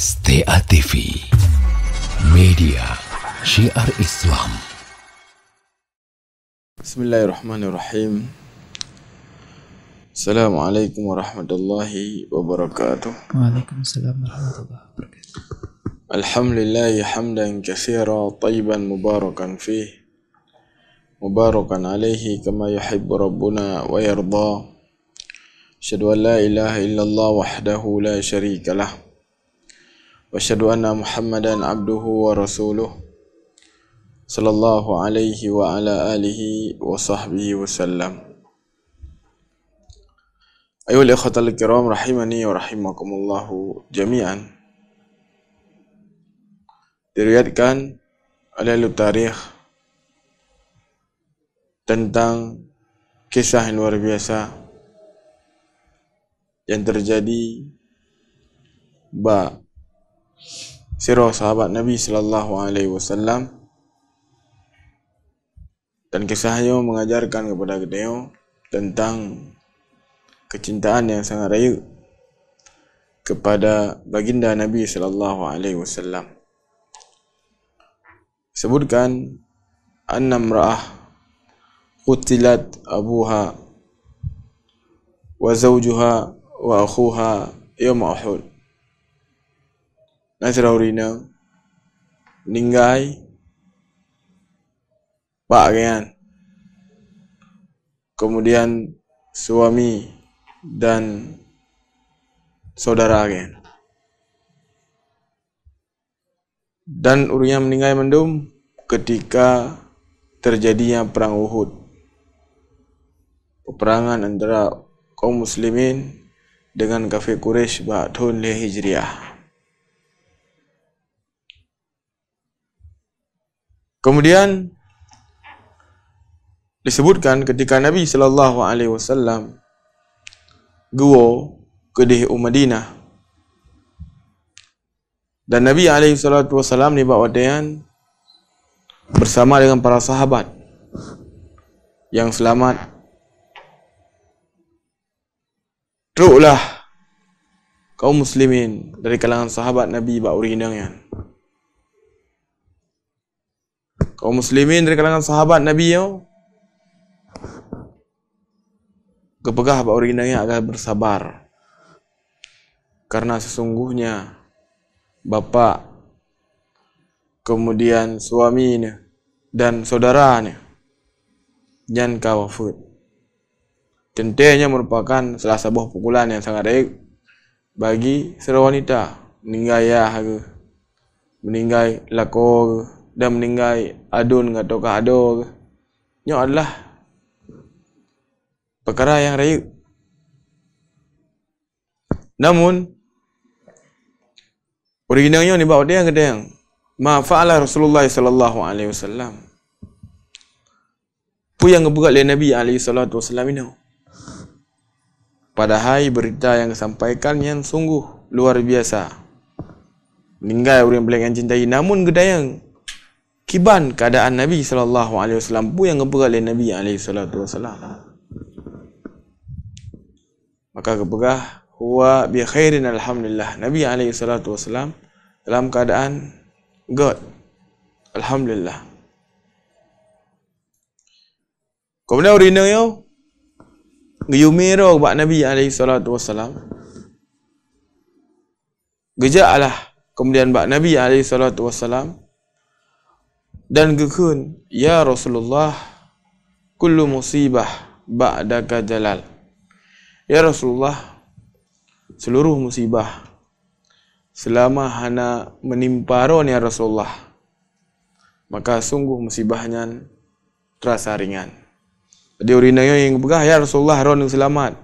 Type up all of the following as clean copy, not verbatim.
STA TV, media syiar Islam. Bismillahirrahmanirrahim. Assalamualaikum warahmatullahi wabarakatuh. Waalaikumsalam warahmatullahi wabarakatuh. Alhamdulillahi hamdan katsira tayyiban mubarakan fih, mubarakan alaihi kama yuhibbu rabbuna wa yarda. Asyhadu an la ilaha illallah wahdahu la syarika lah, wa asyhadu anna Muhammadan abduhu wa rasuluh, sallallahu alaihi wa ala alihi wa sahbihi wasallam. Ayuhal ikhwatal kiram rahimani wa rahimakumullahu jami'an. Diriwayatkan oleh ahli tarikh tentang kisah yang luar biasa yang terjadi sirah sahabat Nabi sallallahu alaihi wasallam, dan kisahnya mengajarkan kepada kita tentang kecintaan yang sangat raya kepada baginda Nabi sallallahu alaihi wasallam. Sebutkan anna imra'ah qutilat abuha wa zawjuha wa akhuha yawm Uhud. Nasraurina meninggal bagian, kemudian suami dan saudara kan, dan urinya meninggal mendum ketika terjadinya perang Uhud, peperangan antara kaum muslimin dengan kafir Quraisy pada tahun Hijriah. Kemudian disebutkan ketika Nabi sallallahu alaihi wasallam guo ke di Madinah, dan Nabi alaihi salatu wasallam ni bawa dean bersama dengan para sahabat yang selamat. Teruklah kaum muslimin dari kalangan sahabat Nabi bak urinang yan. Kaum muslimin dari kalangan sahabat Nabi kepegah bak urinangnya agar bersabar, karena sesungguhnya bapa, kemudian suaminya dan saudaranya jangan kawafut. Tentunya merupakan salah sebuah pukulan yang sangat baik bagi seorang wanita. Meninggal ayah ke, meninggal lako ke, dan meninggal adun atau ado ke, ini adalah perkara yang raya. Namun originalnya ni bawa dia kata yang ma fa'ala Rasulullah sallallahu alaihi wasallam, pu yang ngebuat oleh Nabi alaihi salatu wasallam ini, padahal berita yang disampaikan yang sungguh luar biasa. Meninggal orang yang cintai, namun gedayang kiban keadaan Nabi sallallahu alaihi wasallam pu yang ngebuat oleh Nabi alaihi salatu wasallam. Maka kepegah huwa bi khairin alhamdulillah, Nabi alaihi salatu wasallam dalam keadaan good, alhamdulillah. Kemudian urina yo ngiyumiro bak Nabi alaihi salatu wasallam gejalah, kemudian bak Nabi alaihi salatu wasallam dan gekun, ya Rasulullah, kullu musibah ba'daka jalal. Ya Rasulullah, seluruh musibah selama hana menimpa ron ya Rasulullah, maka sungguh musibahnya terasa ringan. Jadi urinanya yang begah, ya Rasulullah, ron yang selamat,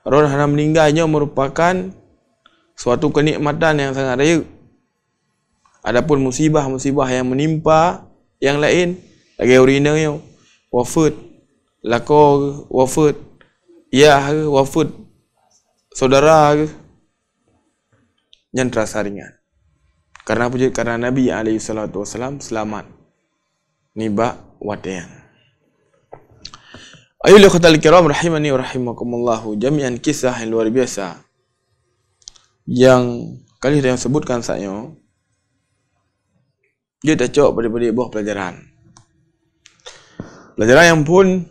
ron hana meninggalnya merupakan suatu kenikmatan yang sangat raya. Adapun musibah-musibah yang menimpa yang lain, lagi urinanya wafat lako, wafat ya, wafat saudara ke, yang terasa ringan. Karena puji, karena Nabi alaihi salatu wasallam selamat niba wadian. Ayuhal ikhwatal kiram rahimani wa rahimakumullahu jami'an, kisah yang luar biasa yang Kali yang sebutkan saya, dia dah cok pada buah pelajaran. Pelajaran yang pun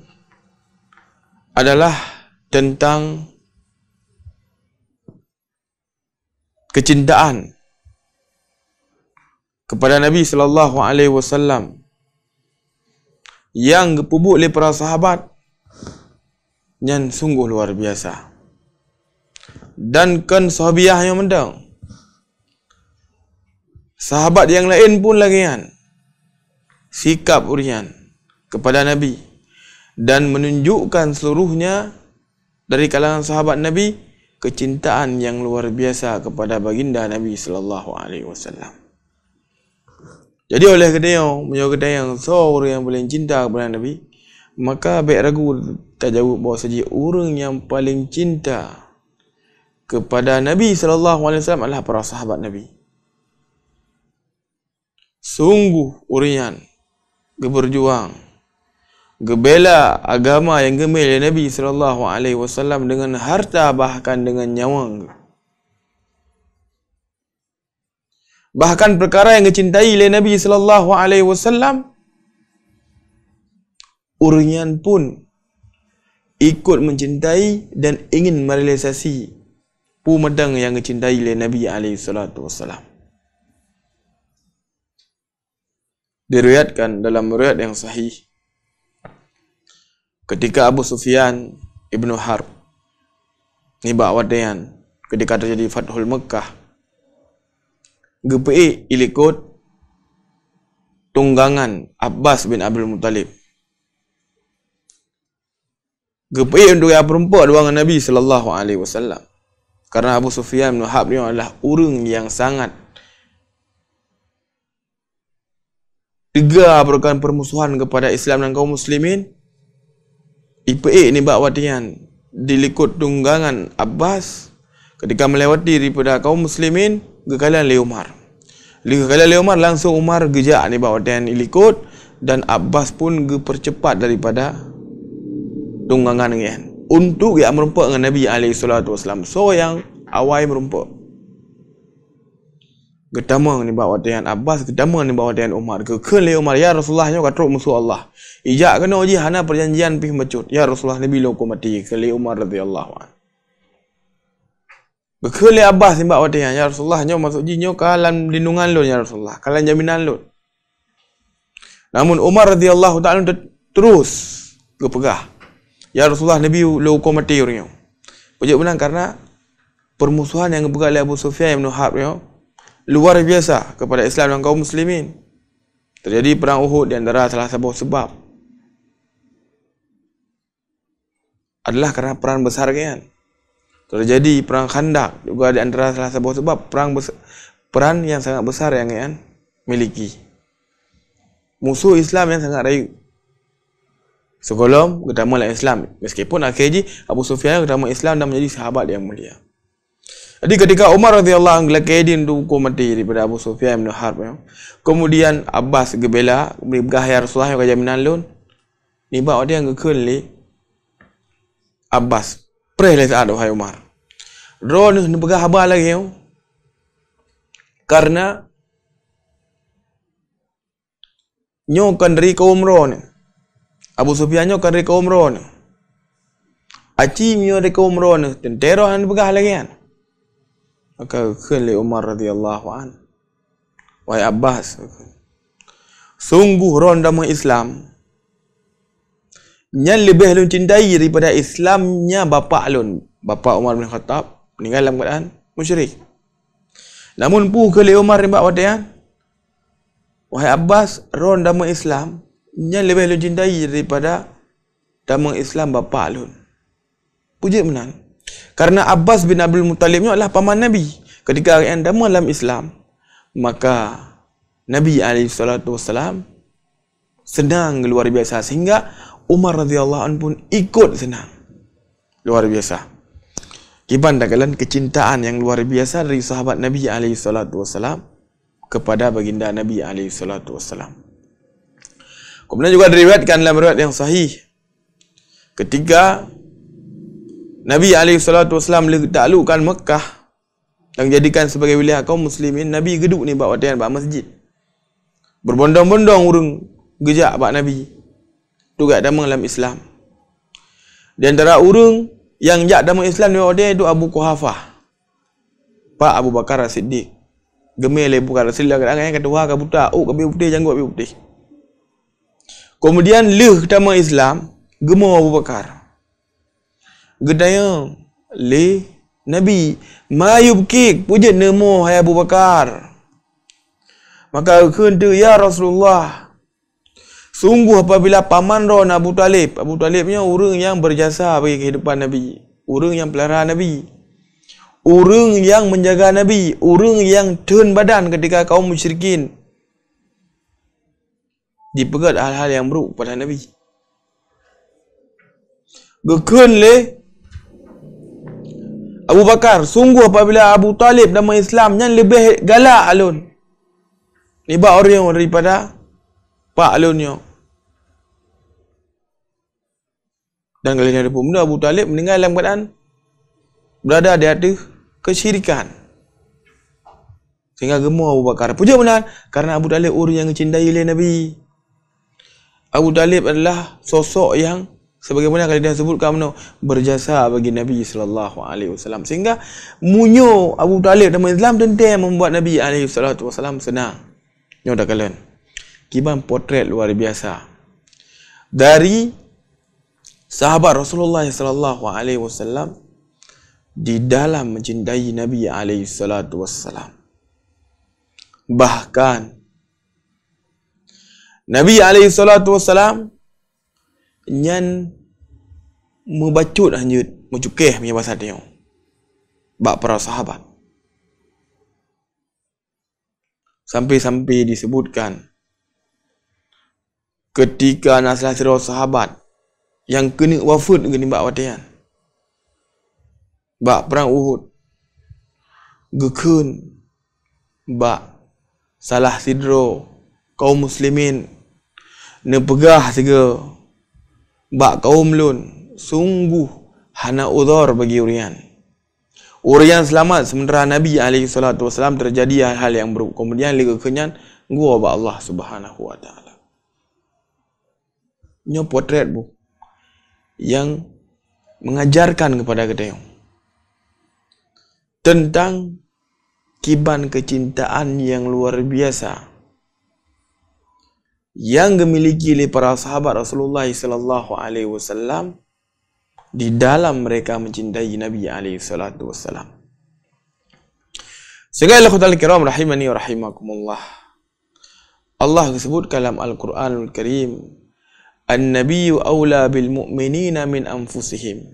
adalah tentang kecintaan kepada Nabi sallallahu alaihi wasallam yang dipupuk oleh para sahabat yang sungguh luar biasa. Dan kan sahabiah yang mendang. Sahabat yang lain pun lagi kan sikap urian kepada Nabi dan menunjukkan seluruhnya dari kalangan sahabat Nabi kecintaan yang luar biasa kepada baginda Nabi sallallahu alaihi wasallam. Jadi oleh kerana yang seorang yang paling cinta kepada Nabi, maka baik ragu tak jawab bahawa saja orang yang paling cinta kepada Nabi sallallahu alaihi wasallam adalah para sahabat Nabi. Sungguh urian berjuang gebela agama yang gemil Nabi sallallahu alaihi wasallam dengan harta bahkan dengan nyawa. Bahkan perkara yang dicintai oleh Nabi sallallahu alaihi wasallam, urian pun ikut mencintai dan ingin merealisasi pumedang yang dicintai oleh Nabi alaihi salatu wasallam. Diriwayatkan dalam riwayat yang sahih ketika Abu Sufyan ibnu Harb ni bawadayan ketika terjadi Fathul Mekah, gepe ilikut tunggangan Abbas bin Abdul Muttalib. Gepe untuk yang perempuan dengan Nabi sallallahu alaihi wasallam. Karena Abu Sufyan bin Harb ni adalah orang yang sangat tegar berikan permusuhan kepada Islam dan kaum muslimin. IPA ni bawadian dilikut tunggangan Abbas ketika melewati daripada kaum muslimin gekalan le Umar. Gekalan le Umar langsung Umar gejak ni bawadian ilikut dan Abbas pun percepat daripada tunggangan ni untuk yang merumpak dengan Nabi alaihi salatu wasallam. So yang awal merumpak Gedamang ni bawa dengan Abbas, gedamang ni bawa dengan Umar. Kekele Umar, ya Rasulullah, nyo katruk musuh Allah. Ijak kena uji hana perjanjian pih mecut. Ya Rasulullah, Nabi lo ko mati. Kekele Umar radhiyallahu anhu. Kekele Abbas ni bawa dengan, ya Rasulullah, nyo masuk ji nyo kalan lindungan lo ya Rasulullah, kalan jaminan lo. Namun Umar radhiyallahu taala terus kepegah. Ya Rasulullah, Nabi lo ko mati orangnya. Pujuk benang karena permusuhan yang dipegang oleh Abu Sufyan bin Harb luar biasa kepada Islam dan kaum muslimin. Terjadi perang Uhud di antara salah satu sebab adalah karena perang besar kan. Terjadi perang Khandaq juga di antara salah satu sebab peran yang sangat besar yang kan miliki. Musuh Islam yang sangat rayu. Sebelum ketemu dalam Islam, meskipun akhirnya Abu Sufyan ketemu Islam dan menjadi sahabat yang mulia. Jadi ketika Umar radhiyallahu anhu kedin tu hukum mati daripada Abu Sufyan bin Harb, kemudian Abbas gebela bergah ya Rasulullah yang jaminan lun, ni bawa dia ngekul li Abbas preh le saat wahai Umar. Ron ni begah abah lagi karena nyokan dari kaum Ron. Abu Sufyan nyokan dari kaum Ron. Aci mio dari kaum Ron, tentera han begah lagi kan. Maka khali Umar radhiyallahu an, wahai Abbas, sungguh ron damai Islam yang lebih lun cintai daripada Islamnya bapa lun. Bapa Umar bin Khattab meninggal dalam keadaan musyrik. Namun pu khali Umar riba wadayan, wahai Abbas, ron damai Islam yang lebih lun cintai daripada damai Islam bapa lun. Puji menang. Karena Abbas bin Abdul Muttalib adalah paman Nabi. Ketika yang dalam Islam, maka Nabi SAW senang luar biasa. Sehingga Umar radhiyallahu anhu pun ikut senang. Luar biasa. Kiban dakalan kecintaan yang luar biasa dari sahabat Nabi SAW kepada baginda Nabi SAW. Kemudian juga diriwayatkan dalam riwayat yang sahih, ketika Nabi SAW taklukkan Mekah, yang jadikan sebagai wilayah kaum muslimin, Nabi geduk ni bak watian bak masjid. Berbondong-bondong urang gejak bak Nabi. Tu gak damang dalam Islam. Di antara urang yang jak damang Islam ni dia itu Abu Quhafah. Pak Abu Bakar As-Siddiq. Gemel Abu Bakar As-Siddiq kata wah ka buta, ka putih janggut putih. Kemudian leh damang Islam, gemo Abu Bakar. Gedaya le Nabi, mayubkik puja nemo hai Abu Bakar. Maka kata ya Rasulullah, sungguh apabila paman ron Abu Talib punya orang yang berjasa bagi kehidupan Nabi, orang yang pelihara Nabi, orang yang menjaga Nabi, orang yang turun badan ketika kaum musyrikin dipegat hal-hal yang buruk pada Nabi. Gekun le Abu Bakar, sungguh apabila Abu Talib dalam Islam yang lebih galak alun. Ni bak orang daripada Pak alunnya. Dan kali ni ada pun Abu Talib meninggal dalam keadaan berada di atas kesyirikan. Sehingga gemuk Abu Bakar. Puja benar karena Abu Talib orang yang mencintai oleh Nabi. Abu Talib adalah sosok yang sebagaimana kali dia sebutkan berjasa bagi Nabi sallallahu alaihi wasallam, sehingga munyo Abu Talib dalam Islam tentang membuat Nabi alaihi salatu wasallam senang. Nyo dah kalian. Kiban potret luar biasa dari sahabat Rasulullah sallallahu alaihi wasallam di dalam mencintai Nabi alaihi salatu wasallam. Bahkan Nabi alaihi salatu wasallam nyan membacut hanyut mencukeh punya bahasa dia bak para sahabat, sampai-sampai disebutkan ketika nak salah satu sahabat yang kena wafat kena bak watian bak perang Uhud, gekun bak salah sidro kaum muslimin ne pegah sega bak kaum lun, sungguh hana udhar bagi urian. Urian selamat sementara Nabi alaihi salatu wasallam terjadi hal-hal yang buruk. Kemudian liga kenyan gua ba Allah Subhanahu wa taala. Nyo potret bu yang mengajarkan kepada kita tentang kiban kecintaan yang luar biasa yang dimiliki oleh para sahabat Rasulullah sallallahu alaihi wasallam di dalam mereka mencintai Nabi alaihi salatu wasallam. Segala ikhwatal kiram rahimani wa rahimakumullah. Allah sebut dalam Al-Quranul Karim, "An-nabiyyu aula bil mu'minina min anfusihim."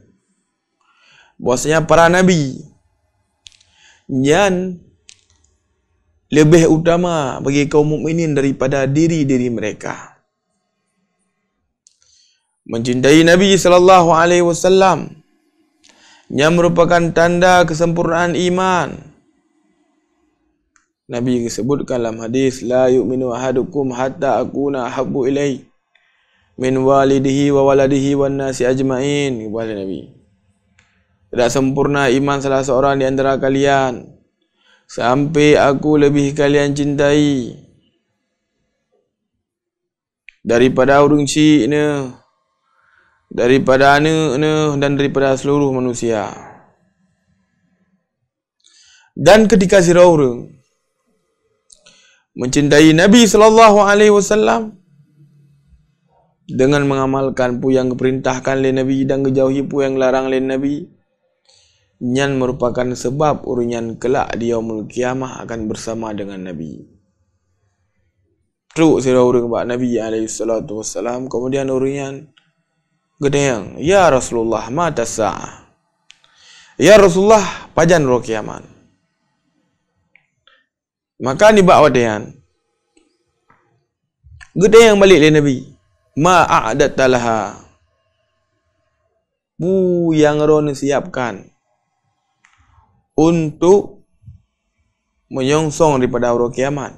Bahwasanya para nabi yang lebih utama bagi kaum mukminin daripada diri-diri mereka. Mencintai Nabi sallallahu alaihi wasallam yang merupakan tanda kesempurnaan iman. Nabi sebutkan dalam hadis, la yu'minu ahadukum hatta akuna ahabbu ilaihi min walidihi wa waladihi wan nasi ajmain. Kata Nabi, tidak sempurna iman salah seorang di antara kalian sampai aku lebih kalian cintai daripada orang cik ni, daripada anak ni, dan daripada seluruh manusia. Dan ketika sirah orang mencintai Nabi sallallahu alaihi wasallam dengan mengamalkan pu yang diperintahkan oleh Nabi dan menjauhi pu yang larang oleh Nabi, nyan merupakan sebab urunyan kelak di yaumul kiamah akan bersama dengan Nabi. Teruk sirah urung bak Nabi alaihi salatu wassalam. Kemudian urunyan gedayang, ya Rasulullah mata sa'ah, ya Rasulullah pajan roh kiamat. Maka ni bak wadayan gedayang balik le Nabi, ma a'adatta laha, bu yang ron siapkan untuk menyongsong daripada hari kiamat.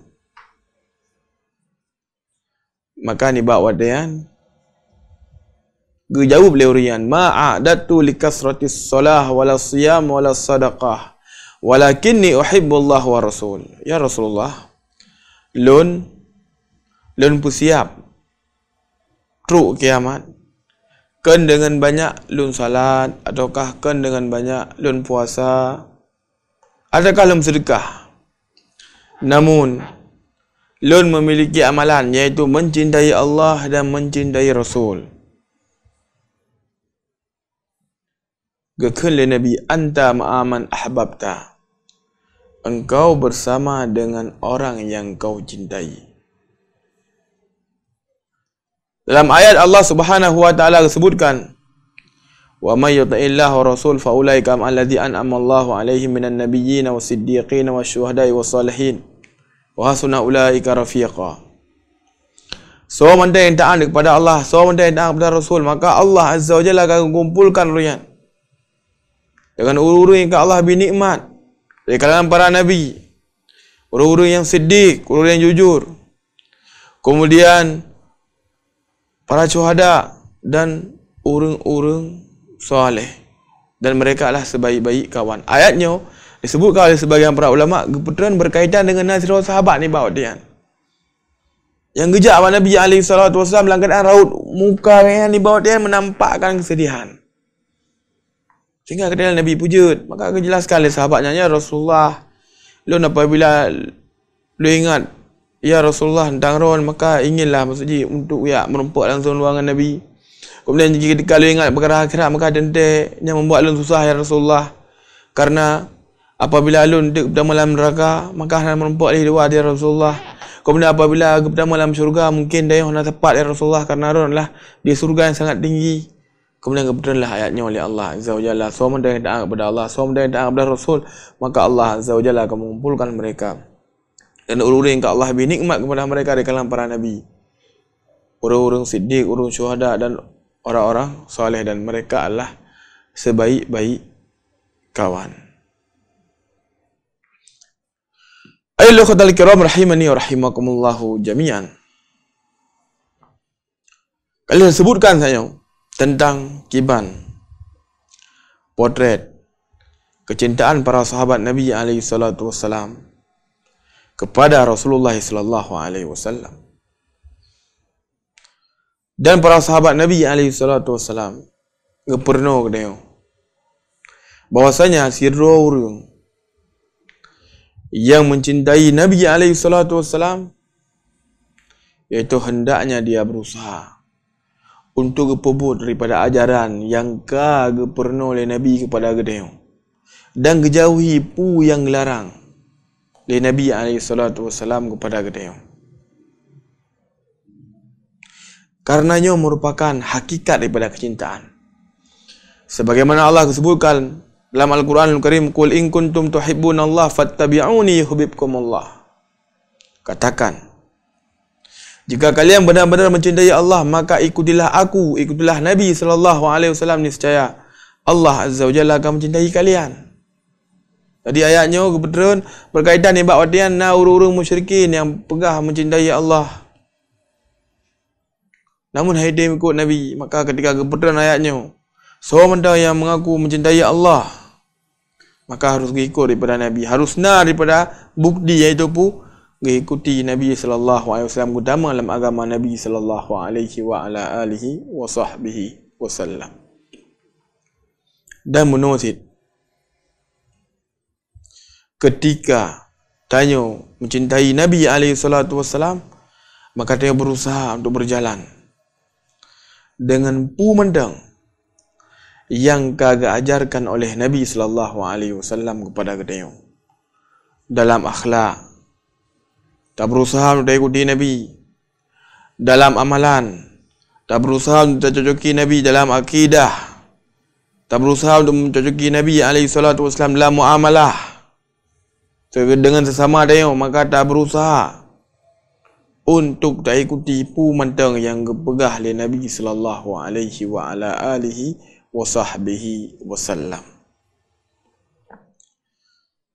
Maka ni bak wadayan jawab le urian, ma a'adatu likasratis salah wala siyam wala sadaqah Walakinni uhibbullah wa rasul. Ya Rasulullah, lun pusiap truk kiamat. Kan dengan banyak lun salat, ataukah kan dengan banyak lun puasa, adakah lun sedekah. Namun lun memiliki amalan, iaitu mencintai Allah dan mencintai Rasul. Gekun li Nabi, anta ma'aman ahbabta. Engkau bersama dengan orang yang kau cintai. Dalam ayat Allah Subhanahu wa taala disebutkan, wa may yuti'illah wa rasul fa ulaika alladzi an'ama Allahu 'alaihim minan nabiyyin was-siddiqin wasyuhada'i was-salihin wa hasuna ulaika rafiqa. So mana yang taat kepada Allah, so mana yang taat kepada Rasul, maka Allah Azza wa Jalla akan kumpulkan orang dengan orang-orang yang Allah beri nikmat dari kalangan para nabi, orang-orang yang siddiq, orang yang jujur, kemudian para syuhada dan orang-orang soleh, dan mereka adalah sebaik-baik kawan. Ayatnya disebutkan oleh sebagian para ulama kebetulan berkaitan dengan nasrul sahabat ni bahawa dia yang gejak Nabi SAW dalam keadaan raut muka yang dibawa dia menampakkan kesedihan, sehingga ketika Nabi pujud, maka kejelaskan oleh sahabatnya, ya Rasulullah, lun apabila lu ingat ya Rasulullah tentang ron, maka inginlah maksudnya untuk merompak langsung ruangan Nabi. Kemudian jika lu ingat perkara akhirat, maka tentu yang membuat lun susah ya Rasulullah, karena apabila lun duduk pertama dalam neraka, maka hendak merompak di luar ya Rasulullah. Kemudian apabila pertama dalam syurga, mungkin dia hendak tepat ya Rasulullah, karena ron lah di surga yang sangat tinggi. Kemudian kebetulanlah ayatnya oleh Allah Azza wa Jalla, semua yang taat kepada Allah, semua yang taat kepada Rasul, maka Allah Azza wa Jalla akan mengumpulkan mereka dan orang-orang yang Allah beri nikmat kepada mereka di kalangan para nabi, orang-orang siddiq, orang syuhada dan orang-orang soleh, dan mereka adalah sebaik-baik kawan. Ayolah khatal kiram rahimani wa rahimakumullahu jami'an. Kalian sebutkan saya tentang kiban, potret kecintaan para sahabat Nabi SAW kepada Rasulullah SAW. Dan para sahabat Nabi SAW ngepernah kedai bahwasanya si orang yang mencintai Nabi SAW, iaitu hendaknya dia berusaha untuk kepebut daripada ajaran yang pernah oleh Nabi kepada kedai, dan kejauhi pu yang larang oleh Nabi SAW kepada kedai. Karenanya merupakan hakikat daripada kecintaan. Sebagaimana Allah sebutkan dalam Al-Quranul Karim, qul in kuntum tuhibbunallah fattabi'uni yuhibbukumullah. Katakan, jika kalian benar-benar mencintai Allah, maka ikutilah aku, ikutilah Nabi SAW, niscaya Allah Azza wa Jalla akan mencintai kalian. Jadi ayatnya kebetulan berkaitan dengan bahawa orang-orang musyrikin yang pegah mencintai Allah, namun hai dia ikut Nabi, maka ketika kebetulan ayatnya seorang yang mengaku mencintai Allah, maka harus ikut daripada Nabi, harus daripada bukti, iaitu pun mengikuti Nabi SAW utama dalam agama Nabi SAW. Dan menusit ketika tanya mencintai Nabi SAW, maka dia berusaha untuk berjalan dengan pemandang yang kagak ajarkan oleh Nabi SAW kepada kita dalam akhlak. Tak berusaha untuk ikuti Nabi dalam amalan, tak berusaha untuk mencocoki Nabi dalam akidah, tak berusaha untuk mencocoki Nabi SAW dalam muamalah dengan sesama dia, maka tak berusaha untuk tak ikuti pemandang yang kepegah oleh Nabi SAW.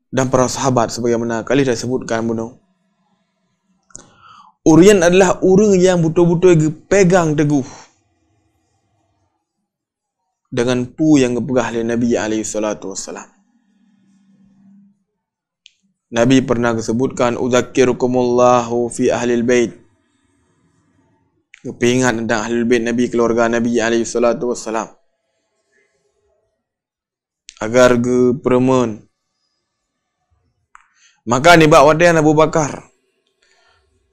Dan para sahabat sebagaimana kali dah sebutkan bunuh, Urian adalah orang yang betul-betul pegang teguh dengan pu yang kepegah oleh Nabi SAW. Nabi pernah sebutkan uzakkirukumullahu fi ahlil bait. Kepingat tentang ahlul bait Nabi, keluarga Nabi alaihi salatu wassalam. Agar ke perempuan. Maka ni bawa dia Abu Bakar,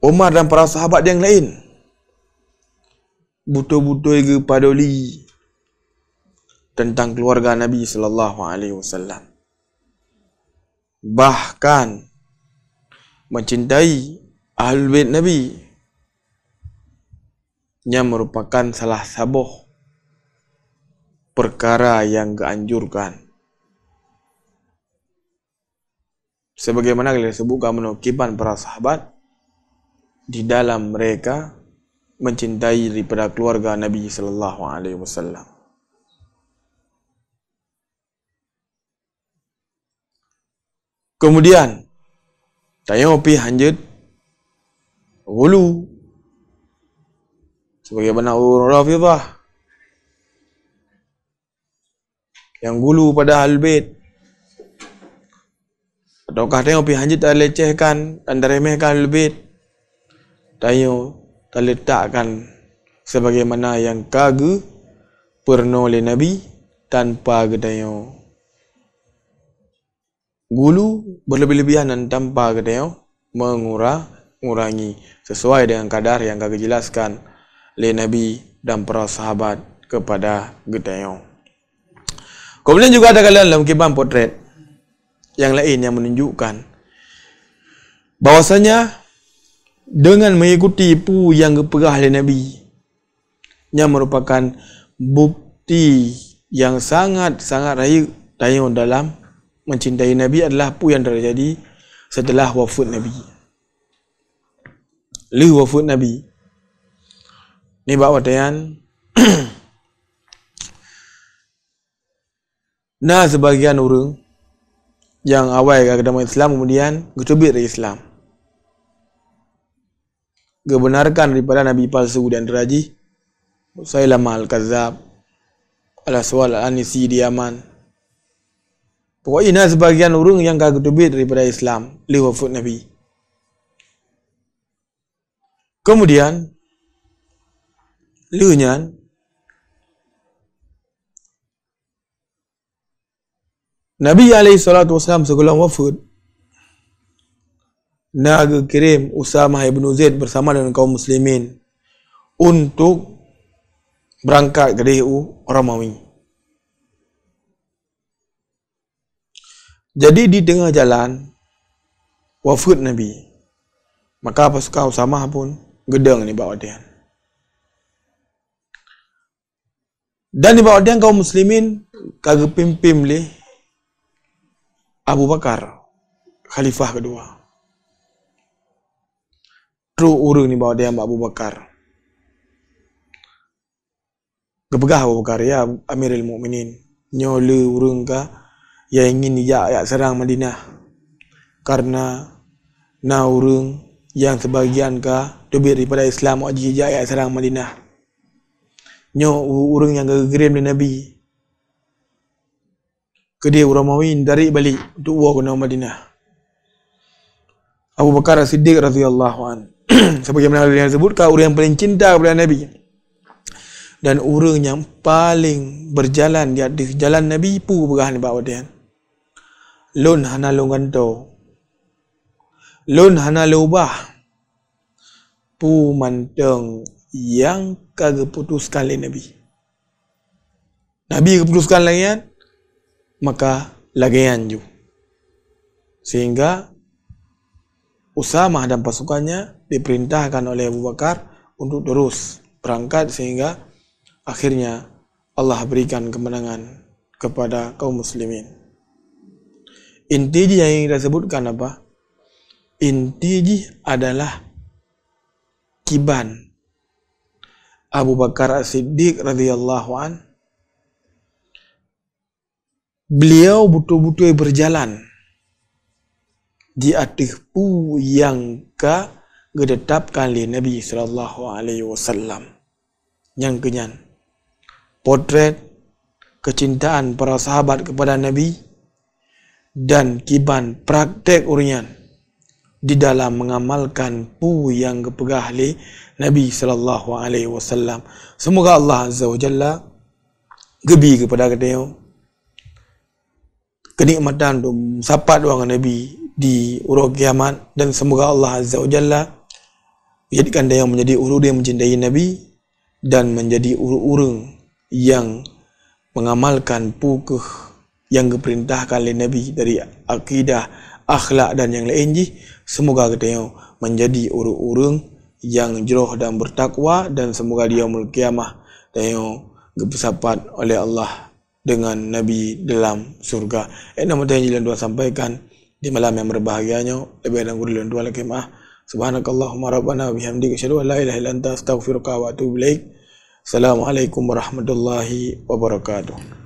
Umar dan para sahabat yang lain. Butuh-butuh ke padoli tentang keluarga Nabi sallallahu alaihi wasallam. Bahkan mencintai ahlul bait Nabi yang merupakan salah satu perkara yang dianjurkan. Sebagaimana kita sebutkan menukipan para sahabat di dalam mereka mencintai daripada keluarga Nabi sallallahu alaihi wasallam. Kemudian tanya pi hanjut gulu sebagaimana Rafidah yang gulu pada Ahlul Bait, ataukah tengok pi hanjut tak lecehkan dan remehkan Ahlul Bait, tanya tak letakkan sebagaimana yang kage pernah oleh Nabi tanpa gedaya gulu berlebih-lebihan dan tanpa gedaya mengurangi sesuai dengan kadar yang kage jelaskan oleh Nabi dan para sahabat kepada gedaya. Kemudian juga ada kalian dalam kiban potret yang lain yang menunjukkan bahwasanya dengan mengikuti pu yang diperah oleh Nabi yang merupakan bukti yang sangat-sangat raya dalam mencintai Nabi adalah pu yang terjadi setelah wafat Nabi. Wafat Nabi ni bawa tayan nah sebagian orang yang awal agama Islam kemudian getubit dari Islam, kebenarkan daripada Nabi palsu dan teraji Musailamah al-Kazzab, Al-Aswal al-Anisi di Yaman. Pokoknya sebagian orang yang getubit daripada Islam li wafat Nabi. Kemudian lunyan Nabi alaihi salatu wasallam sebelum wafat nak kirim Usamah ibn Zaid bersama dengan kaum muslimin untuk berangkat ke Romawi. Jadi di tengah jalan wafat Nabi, maka pasukan Usamah pun gedeng ni bawa dia. Dan di bawah dia kaum muslimin kagak pimpin leh Abu Bakar, khalifah kedua. Terus urang ni bawa dia Abu Bakar. Kepegah Abu Bakar, ya Amirul Mukminin, nyole urang ka yang ingin ya serang Madinah. Karena na urang yang sebagian ka tubir daripada Islam wajib ya serang Madinah. Nyo urang yang gegerim dengan Nabi ke dia Romawi dari balik untuk war ke Madinah. Abu Bakar As-Siddiq radhiyallahu an sebagaimana yang disebutkan orang yang paling cinta kepada Nabi dan orang yang paling berjalan di atas jalan Nabi pu berah ni bawa dia. Lon hana longanto, lon hana lubah pu manteng yang kagak putuskan oleh Nabi. Nabi keputuskan lagian, maka lagian ju. Sehingga Usamah dan pasukannya diperintahkan oleh Abu Bakar untuk terus berangkat sehingga akhirnya Allah berikan kemenangan kepada kaum muslimin. Inti yang kita sebutkan apa? Inti adalah kiban Abu Bakar As-Siddiq radhiyallahu an. Beliau betul-betul berjalan di atas pu yang ditetapkan oleh Nabi sallallahu alaihi wasallam. Yang kenyan potret kecintaan para sahabat kepada Nabi dan kiban praktek urian di dalam mengamalkan pu yang kepegah oleh Nabi sallallahu alaihi wasallam. Semoga Allah Azza wa Jalla gebi kepada kita kenikmatan tu sapat doang Nabi di urut kiamat, dan semoga Allah Azza wa Jalla menjadikan dia yang menjadi orang yang mencintai Nabi dan menjadi orang yang mengamalkan pukeh yang diperintahkan oleh Nabi dari akidah, akhlak dan yang lain ji. Semoga kita menjadi orang-orang yang jauh dan bertakwa, dan semoga dia yaumul qiyamah dan yang dipersapat oleh Allah dengan Nabi dalam surga. Nama yang Tuhan sampaikan di malam yang berbahagianya, lebih dan kurang Tuhan lagi maaf. Subhanakallahumma rabbana wa bihamdika asyhadu an la ilaha illa anta astaghfiruka wa atubu ilaik. Assalamualaikum warahmatullahi wabarakatuh.